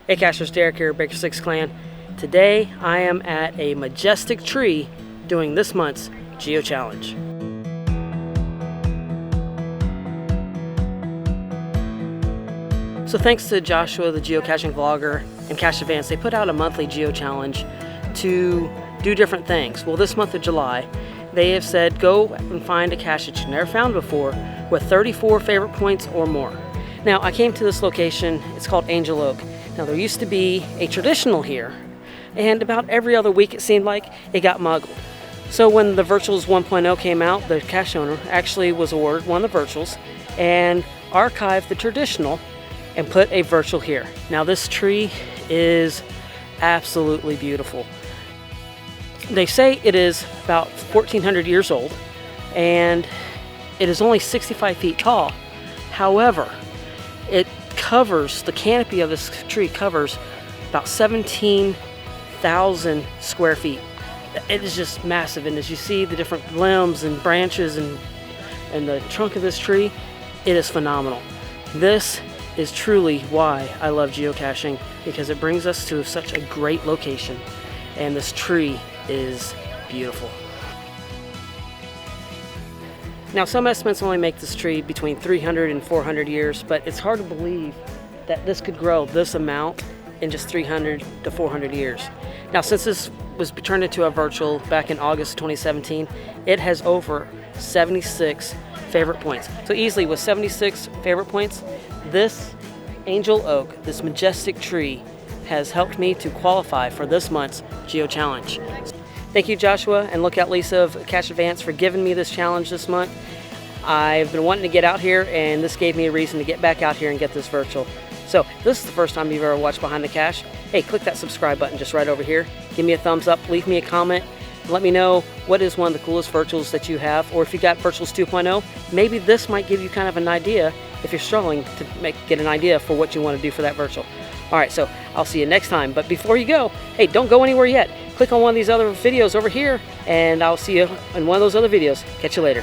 Hey Cashers, Derek here, Baker 6 Clan. Today I am at a majestic tree doing this month's Geochallenge. So thanks to Joshua, the geocaching vlogger, and Cache Advance, they put out a monthly Geochallenge to do different things. Well, this month of July, they have said go and find a cache that you've never found before with 34 favorite points or more. Now, I came to this location, it's called Angel Oak. Now, there used to be a traditional here, and about every other week it seemed like it got muggled. So when the Virtuals 1.0 came out, the cache owner actually was awarded one of the Virtuals and archived the traditional and put a virtual here. Now, this tree is absolutely beautiful. They say it is about 1,400 years old, and it is only 65 feet tall. However, it covers, the canopy of this tree covers about 17,000 square feet. It is just massive, and as you see the different limbs and branches and the trunk of this tree, it is phenomenal. This is truly why I love geocaching, because it brings us to such a great location, and this tree is beautiful. Now, some estimates only make this tree between 300 and 400 years, but it's hard to believe that this could grow this amount in just 300 to 400 years. Now, since this was turned into a virtual back in August 2017, it has over 76 favorite points. So easily with 76 favorite points, this Angel Oak, this majestic tree, has helped me to qualify for this month's Geochallenge. Thank you, Joshua, and Lookout Lisa of Cache Advance for giving me this challenge this month. I've been wanting to get out here, and this gave me a reason to get back out here and get this virtual. So if this is the first time you've ever watched Behind the Cache, hey, click that subscribe button just right over here. Give me a thumbs up, leave me a comment, let me know what is one of the coolest virtuals that you have, or if you got Virtuals 2.0, maybe this might give you kind of an idea if you're struggling to get an idea for what you want to do for that virtual. All right, so I'll see you next time. But before you go, hey, don't go anywhere yet. Click on one of these other videos over here, and I'll see you in one of those other videos. Catch you later.